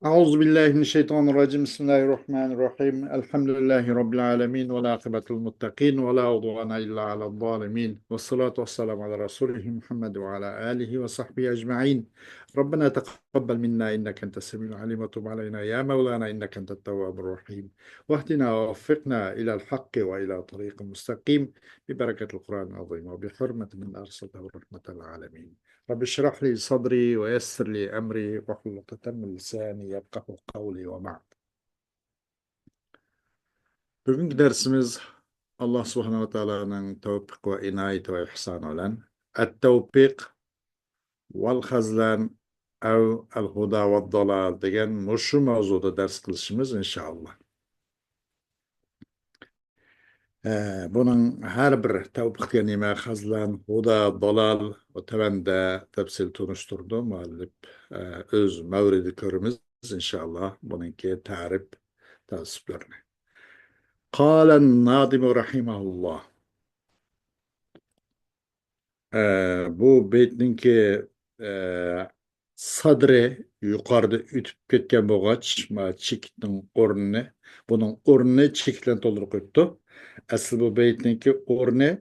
Euzubillahimineşşeytanirracim. Bismillahirrahmanirrahim. Elhamdülillahi Rabbil alemin. Ve la akıbetul muttaqin. Ve la udvana illa alel zalimin. Ve salatu ve selamu ala Resulihi Muhammed ve ala alihi ve sahbihi ecma'in. Rabbena teqabbel minna inneke entes semiyul alim ve tub aleyna ya Mevlana inneke entet tevvabur rahim. Vahdina ve vaffikna ila'l hakki ve ila tariqin mustakim. Bi bereketil Kur'an-ı azim ve bi hürmeti min arsaltehu rahmetel alemin. رب اشرح لي صدري ويسر لي أمري واحلل عقدة من lisani yefkahu kavli ve ba'd. Bugünkü dersimiz Allah Subhanahu ve Taala'nın tevfik ve inayeti ve ihsanı olan et-tevfik vel hazlan ev el-huda ve dalal degan şu mavzuda ders kılışımız inşallah. Bunun her bir tevfik nime hazlan, huda, dalal ve tevende tefsil tunuşturdu muallif öz mevridi körümüz inşallah bununki tarif tasviplerini. Kâlen nâdimu rahimahullah. Bu beytninki sadri yukarıda ütüp ketken boğaç çikitnin ornunu bunun ornunu çikitlen toldurup öttü. Asıl bu beytninki ornu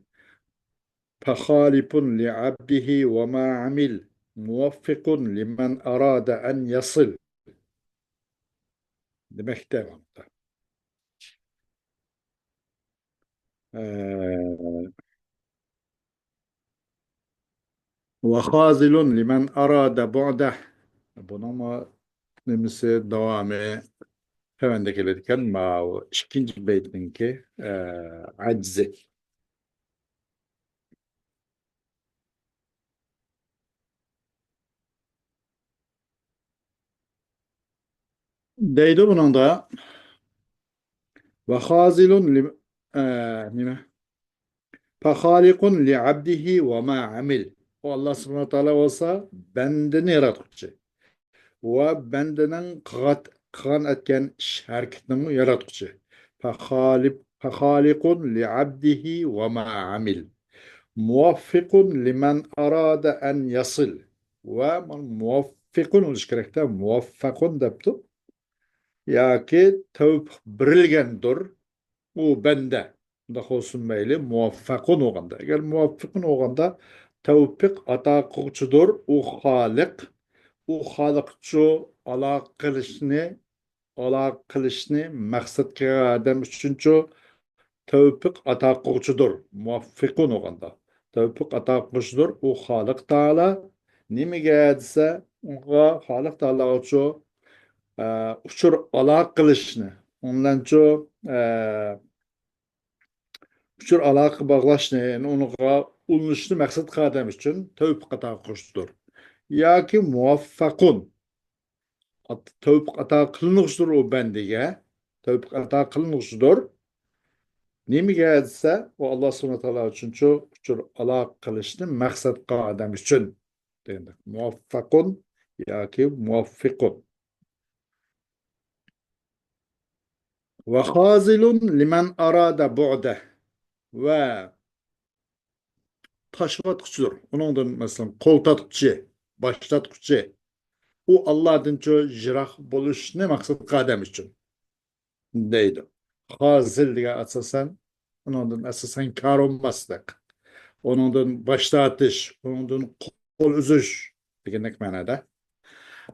فَخَالِفٌ لِعَبْدِهِ وَمَا عَمِلْ مُوَفِّقٌ لِمَنْ أَرَادَ أَنْ يَصِلْ demek devamında. وَخَازِلٌ لِمَنْ أَرَادَ بُعْدَهِ buna ama nemisi devamı hemen de gelirken ma ikinci beytinki aczi. Deydi bunun da وَخَازِلٌ nime فَخَالِقٌ لِعَبْدِهِ وَمَا عَمِلْ o Allah subhanahu wa ta'ala olsa bendini yaratıcı. Ve bendenin kıgan etken hareketini yaratıcı. Fehalikun li abdihi ve ma amil. Muvaffikun limen arada en yasıl. Ve muvaffikun oluş gerekte muvaffakun depti. Ya ki tevb birilgendir. Bu bende. Da olsun meyli muvaffakun olganda. Eğer muvaffikun olganda tevfik ata kılçıdır. O halik. U xalqçu ala qilishni maqsad qilgan odam uchunchu tavfiq ato qiluvchidir muvaffiqun o'g'anda tavfiq ato qiluvchidir u xoliq taolo nimaga desa unga xoliq taolo uchu uchur alo qilishni undanchu uchur aloqa bog'lashni unga ulinishni maqsad qilgan odam uchun tavfiq ato qiluvchidir yoki muvaffaqun tevfik ata kılınmıştır o bendige. Tevfik ata kılınmıştır. Nimaga desa, o Allah subhanahu wa taolo uchun alo qilishni maqsad qilgan odam uchun degandik. Muvaffaqun yoki muvaffiqun. Ve xazilun liman arada bu'da ve taşvatqıçıdır. Onundan mesela qo'ltatquchi, boshlatquchi. U Allah'dan jiroq bo'lishni maqsad qilgan odam uchun deydi. Hazil diye asasen, onundan asasen kar olmaslık. Onundan başlatış, onundan kol üzüş degenek manada.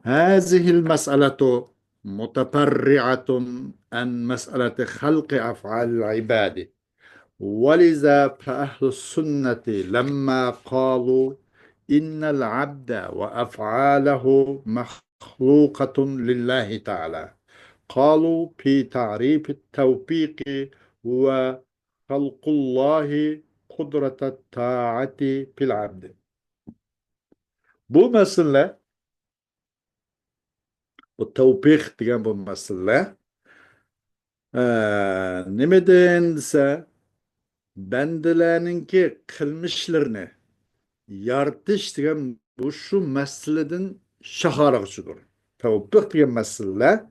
Hazihil mes'aletu mutaperri'atun en mes'aleti halqi af'al ibadi. ولذا فأهل السنة لما قالوا إن العبد وأفعاله مخلوقة لله تعالى قالوا في تعريف التوفيق هو خلق الله قدرة الطاعة في العبد. Bu mesele, bu tevfik diyen bu mesele, nemeden ise bendelerinki kılmışlarını yartış diyen bu şu meseleden şaharıqçıdır. Tevfik diyen mesele,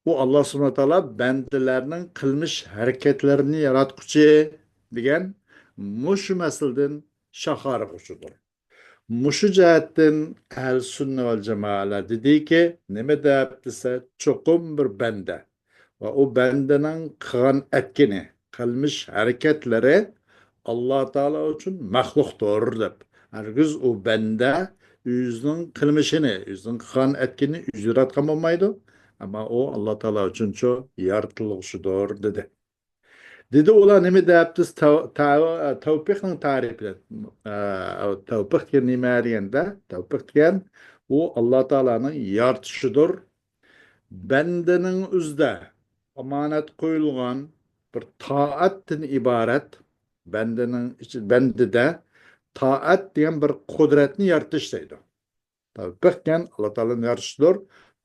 bu Allah subhanahu wa ta'ala bendelerinin kılmış hareketlerini yaratkucu degan mushu masaldan shaharıqçıdır. Mushu jihatdan ahl sunna val jamoalar dediki, nima deb desa, cho'qim bir banda va u bandaning qilgan atkini, qilmish harakatlari Alloh taolo uchun maxluqdir deb. Hargiz u banda o'zining qilmishini, o'zining qilgan atkini ijratgan bo'lmaydi, ammo u Alloh taolo uchun shu yaratilg'uchidir dedi. Dedi ular nima deyapti tavfiqning tarifi. Tavfiq degan nima deganda, tavfiq degan u Alloh taolaning yaratishidir. Bandaning o'zida omonat qo'yilgan bir toatdan iborat bandada toat degan bir qudratni yaratish deydi. Tavfiq degan Alloh taolaning yaratishidir.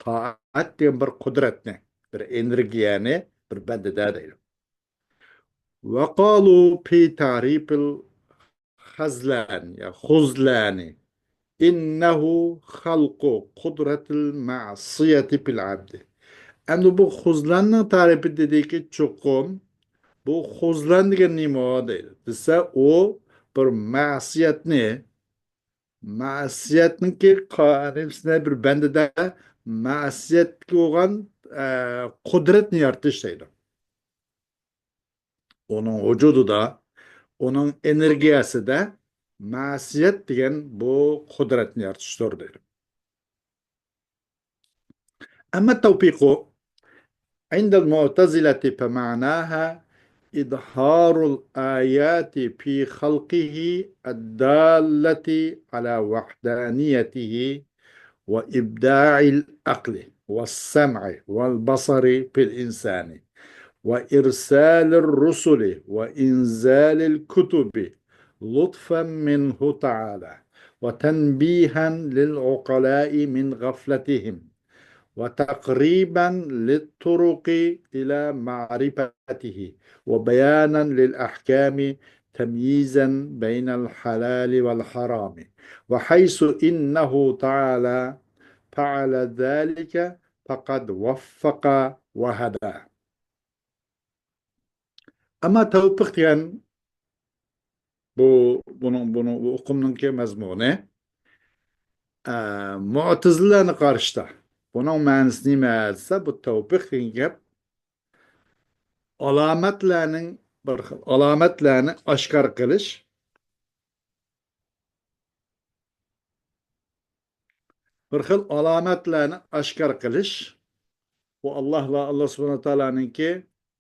Toat degan bir qudratni, bir energiyani bir bandada deydi. وقالوا في تعريف الخزلان يا خزلان إنه خلق قدرة المعصية في العبد. أما bu xuzlanning tarifi dediki çokum bu xuzlan degan nima deydi desa u bir ma'siyatniki qanimsizlar bir bandada ma'siyatga bo'lgan qudratni yaratish deydi. Onun vücudida onun energiyasida ma'siyat degan bu qudratni yaratishdir deydi. Amma tawfiqu عند المعتزلة فمعناها إظهار الآيات في خلقه الدالة على وحدانيته وإبداع العقل والسمع والبصر في الإنسان وإرسال الرسل وإنزال الكتب لطفا منه تعالى وتنبيها للعقلاء من غفلتهم وتقريبا للطرق إلى معرفته وبيانا للأحكام تمييزا بين الحلال والحرام وحيث إنه تعالى فعل ذلك فقد وفق وهدى. Ama tevfik diyen bu okumnunki mezmunu Mu'tezile'nin karşıda. Bunun manisi nima desa, bu tevfik degan gap alomatlarni oshkor qilish, bir xil alomatlarni oshkor qilish bu Allah subhanahu taoloninki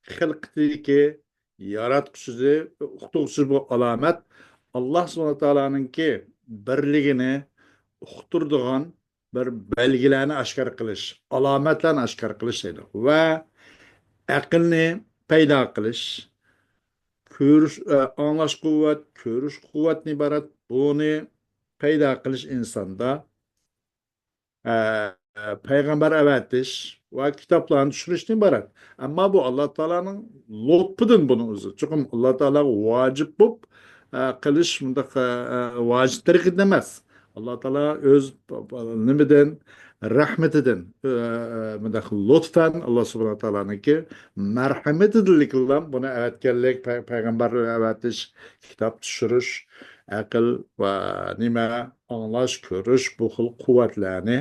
xilqatiki yaratquchisi, uqtuvchisi bu alomat Allah subhanahu taoloninki birligini uqtirdigan bir belgilarni oshkor qilish, alomatlarni oshkor qilish deydi. Va aqlni paydo qilish, ko'rish, anglash quvvat, ko'rish quvvatni iborat buni paydo qilish insonda payg'ambar avatish va kitoblarni tushirishdan iborat. Ammo bu Alloh taolaning lutfidan buni o'zi. Chunki Alloh taolo vojib bo'lib qilish bundaq vojib tariqada emas. Alloh taolo o'z nimadan rahmatidan bundaq lutfan Alloh subhanahu taoloniki marhamatidan buni avatganlik, payg'ambar avatish, kitob tushirish, aql va nima anglash, ko'rish bu xil quvvatlarni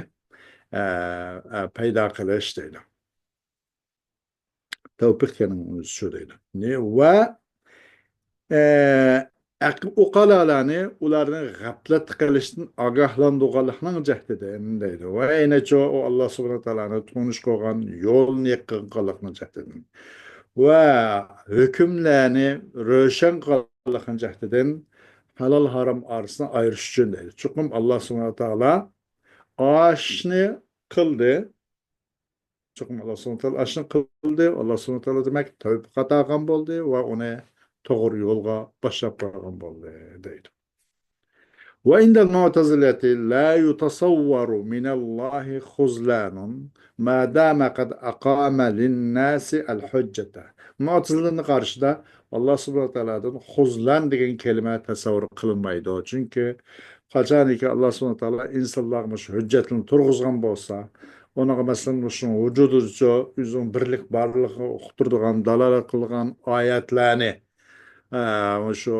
paydo qilish deydi. Tavfiq deganimiz shu deydi. Va uqalalarni ularni g'aflat qilishdan ogohlantirganlikning jahdida deydi. Va aynacho Alloh subhanahu taoloni tunish qilgan yo'lni yiqqanlikning jahdida. Va hukmlarni ro'shan qilganlikning jahdidan halol harom orasini ayirish uchun deydi. Chunki Alloh subhanahu taolo oshni qildi. Chunki Alloh subhanahu taolo oshni qildi. Alloh subhanahu taolo demak tavfiq ato qilgan bo'ldi va uni to'g'ri yo'lga boshlab qo'ygan bo'ldi deydi. وعند المعتزلة لا يتصور من الله خذلان ما دام قد أقام للناس الحجة. Mu'tazile'nin karşıda Allah subhanahu teala'dan xuzlan degan kelime tasavvur qilinmaydi. Çünkü qachoniki Allah subhanahu teala insonlarga hujjatni turg'izgan bo'lsa, unaqa masalan shu vujudicha o'zining birlik borlig'i uqtirdigan dalolat qilgan oyatlarni Şu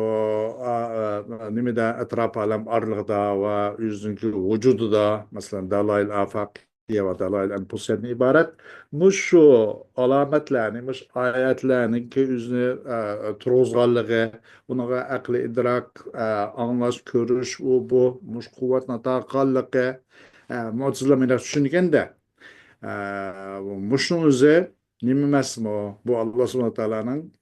nimede etraf alem arlıqda ve yüzünkü vücudu da mesela dalail afakiyye ve dalail enfusiyetten ibaret. Şu alametlerini, ayetlerini ki yüzünü turuzgallığı, buna akli idrak, anlaş, görüş, bu, kuvvetine takallığı, mucizlemeler düşünürken de muşun üzeri nimmes mi bu Allah subhanahu wa ta'ala'nın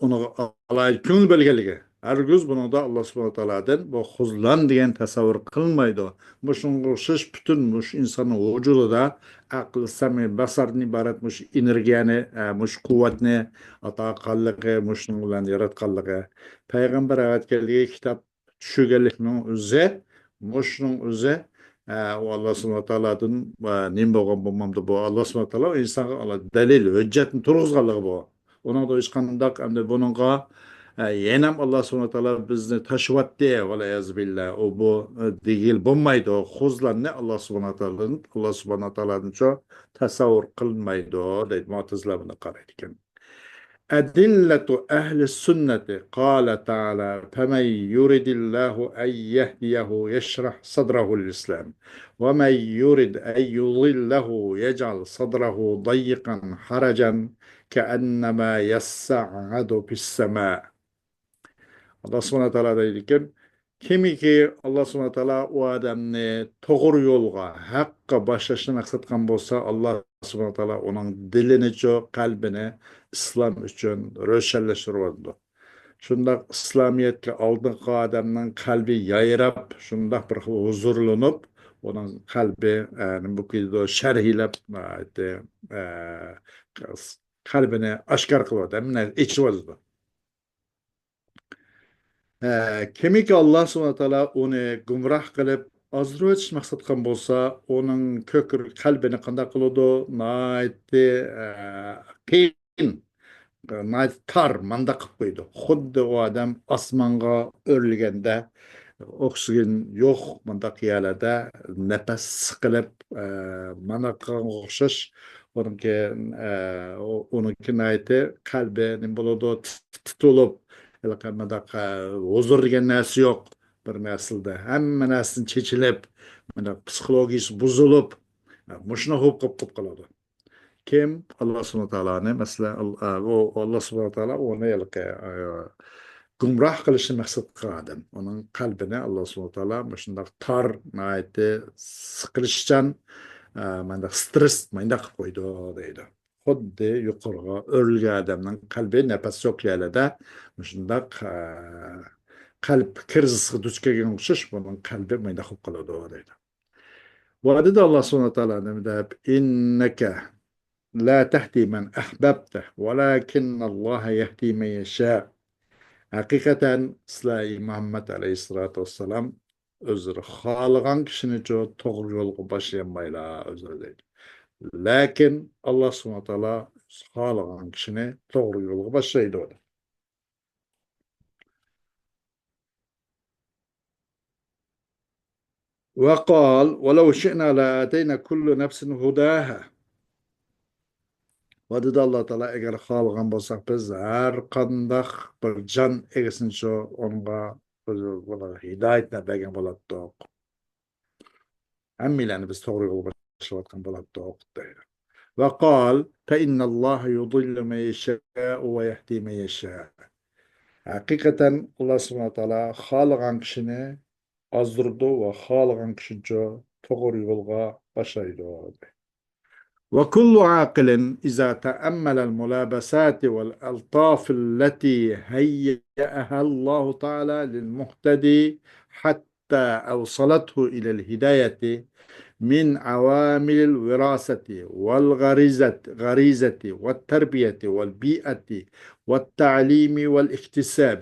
onu alayı köngül belgeligi. Hergüz bunu da Allah subhanahu wa ta'aladan bu huzlan diyen tasavvur kılmaydı. Şiş bütün insanın vücudu da akıl, sami, basardan ibaret energiyani, kuvvetini ata kallığı, muşun ulan yaratkallığı. Peygamber evet geldiği kitap düşügellikinin üzü, muşun üzü, o Allah subhanahu wa ta'aladan nim boğan bu Allah subhanahu wa ta'ala insan delil, hüccetin turuzgallığı bu. Ona da ışkandak hem de bununla yenem Allah subhanahu teala bizni taşıvat diye ve billah o bu değil bulmaydı o huzlar Allah subhanahu teala'nın çok tasavvur kılmaydı o deyip muatızlar bunu karaydıkken. أدلة أهل السنة قال تعالى فمن يرد الله أن يهديه يشرح صدره للإسلام ومن يرد أن يضله يجعل صدره ضيقا حرجا كأنما يسعد في السماء. Allah subhanahu teala deydikken kimi ki Allah subhanahu teala o adamni doğru yolga hakka başlaşını aksatkan bolsa Allah subhanahu teala onun dilini çok kalbini İslam için röşelleştirip şunda İslamiyetke aldığın adamın kalbi yayrap şunda bir huzurlanıp onun kalbi bu kido şerhilep e, kalbini aşkar kılıyor. Emine içi vazdı. Kimi ki Allah subhanahu wa ta'ala onu gumrah kılıp azroç maksat kan bolsa onun kökür kalbini kanda kılıdı naiti qiyin tar manda kıp koydu. Xuddi o adam asmanga örülgende oksigen yok manda kıyalada nefes sıkılıp manakka okşaş onunki naiti kalbinin buludu tutulup manda huzur degan narsa yok bir naslda. Hamma narsani chechilib, mana psixologiyasi buzilib, mushuna ho'p qilib qoladi. Kim? Allah subhanahu taoloni masalan Allah subhanahu taolo uni gumroh qilishni maqsad qilgan. Uning qalbini Allah subhanahu taolo shundoq tor, siqilishchan, mana stress mayda qilib qo'ydi deydi. Xuddi yuqoriga o'rilgan odamning qalbi nafas yo'qligida shundoq qalb krizisiga duch kelgan o'xshash buning qalbi mayda qilib qoladi deydi. Va dedi Allah subhanahu taolo deb innaka لا تهدي من أحببته ولكن الله يهدي من يشاء. Hakikaten Sıla-i Muhammed Aleyhisselatü Vesselam özür halıgan kişinin çok doğru yolu başlayamayla özür deydi. Lakin Allah subhanahu wa ta'ala halıgan kişini doğru yolu başlaydı o da. وقال ولو شئنا لآتينا كل نفس هداها. Va dedi Allah Teala eğer halgan bolsak biz her kandak bir can egesinçe onga hidayetine bergen bolatdık. Hemmilerini biz doğru yolu başlatkan bolatdık deydi. Ve kal fe innallâhe yudillu me yeşâ'u ve yehdi me yeşâ'. Hakikaten Allah subhanahu teala halgan kişini azdırdı ve halgan kişince doğru yolga başlaydı. وكل عاقل إذا تأمل الملابسات والألطاف التي هيأها الله تعالى للمهتدي حتى أوصلته إلى الهداية من عوامل الوراثة غريزة والتربية والبيئة والتعليم والاكتساب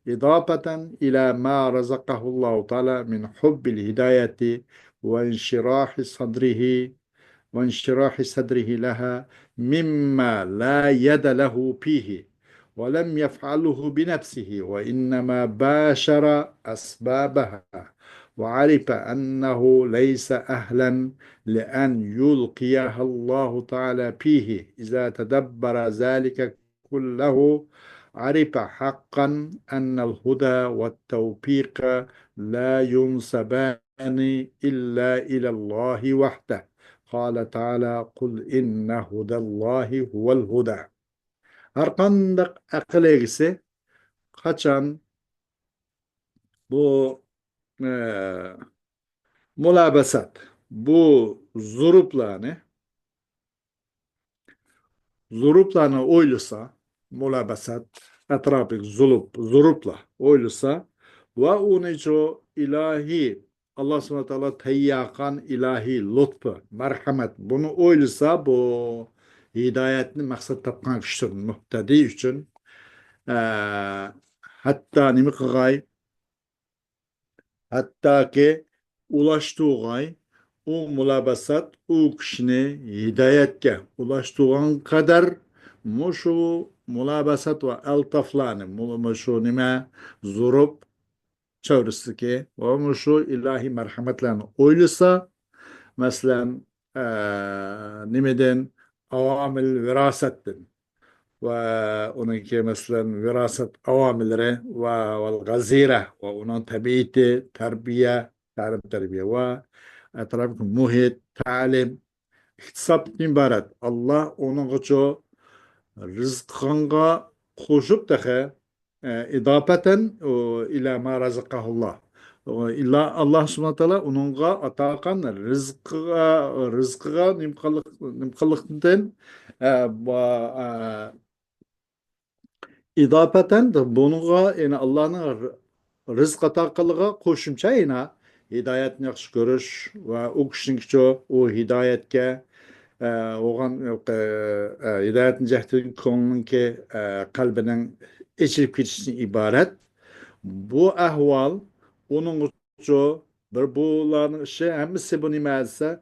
إضافة إلى ما رزقه الله تعالى من حب الهداية وانشراح صدره وانشراح صدره لها مما لا يد له فيه ولم يفعله بنفسه وإنما باشر أسبابها وعرف أنه ليس أهلا لأن يلقيها الله تعالى فيه إذا تدبر ذلك قل له عرف حقا أن الهدى والتوفيق لا ينسبان إلا إلى الله وحده. قال تعالى قل إن هدى الله هو الهدى. Her kandak akıl egisi kaçan bu e, mulabasat, bu zuruplarını oylusa, mulabasat, atrafik zurupla oylusa ve unico ilahi Allah subhanahu wa ta'ala teyyakan ilahi lütfu, merhamet bunu oylusa bu hidayetini maksat tapkan kişidir muhtedi için hatta nimi kılgay hatta ki ulaştığı o mulabasat o kişini hidayetke ulaştığın kadar muşu mulabasat ve eltaflanı muşu nime zurup çevresindeki ve muşu ilahi merhametlerini oylasa mesela nimeden avamil virasettin ونحكي مثلا وراثة أوامره والغزيرة ونون تبعية تربية تعلم تربية وأطراف محيط تعلم اقتصاد ibaret. Allah onun için rızkınga koşup da idapeten ila ma razakahullah. İlla Allah subhanahu teala onunla atakan rızkıga nimkallıktan İdafeten de bununla yani Allah'ın rızk atakılığa koşumça yine hidayetini yakşı görüş ve o kişinin ki o hidayetke oğan hidayetin cehdinin konunun ki kalbinin içilip geçişine ibaret. Bu ahval onun için bir buların işi hemisi bu nimelse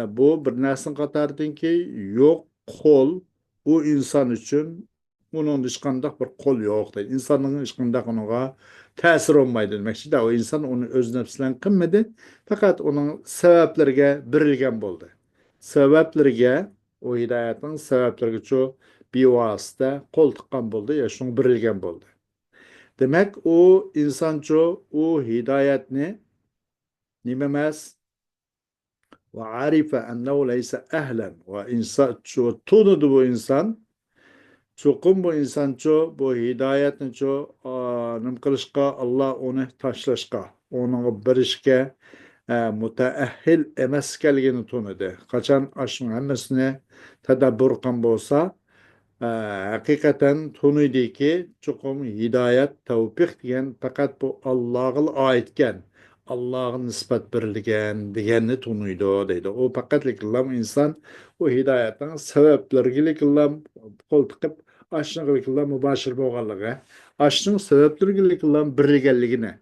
bu bir nesin katardın ki yok kol o insan için onun dışkanda bir kol yok değil. İnsanın dışkanda ona tesir olmaydı demek. Da o insan onu öz nefsinden kımmedi. Fakat onun sebeplerine birilgen buldu. Sebeplerine o hidayetin sebeplerine çok bir vasıta kol tıkan buldu. Ya şunu birilgen buldu. Demek o insanço o hidayetini nimemez ve arife ennehu leyse ehlen ve insan ço tunudu bu insan çokum bu insanço bu hidayetini ço nimkılışka Allah onu taşlaşka onu birişke müteahhil emeskelgini tunudu. Kaçan aşın hemmesine tadabbur kan bolsa hakikaten tunuydu ki çokum hidayet, tevfik diyen fakat bu Allah'a aitken Allah'ın nispet berilgen diyenni tunuydu deydi. O fakat likillam insan o hidayetten sebepleri likillam kol tıkıp aşını likillam mübaşir boğalığı aşının sebepleri likillam birligelligine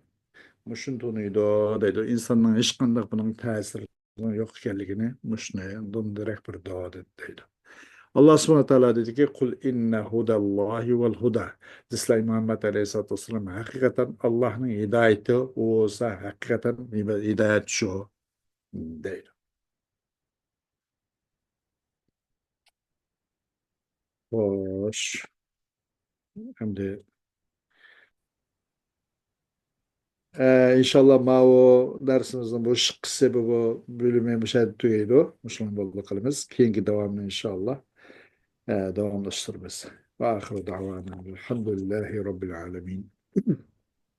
muşun tunuydu deydi. İnsanın hiç kandak bunun tesiri yok ekenligini muşne dundirek bir doğa deydi. Allah subhanahu wa ta'ala dedi ki kul inne hudallahi vel huda. Zisla Muhammed Aleyhisselatü Vesselam hakikaten Allah'ın hidayeti olsa hakikaten hidayet şu değil. Hoş. Hem de inşallah ma o dersimizin bu kısa bu bölüme müşahede duyuydu. Müslüman bolluklarımız. Keyinki devamını inşallah devamlaştırırız. Ve ahiru davana. Elhamdülillahi Rabbil alemin.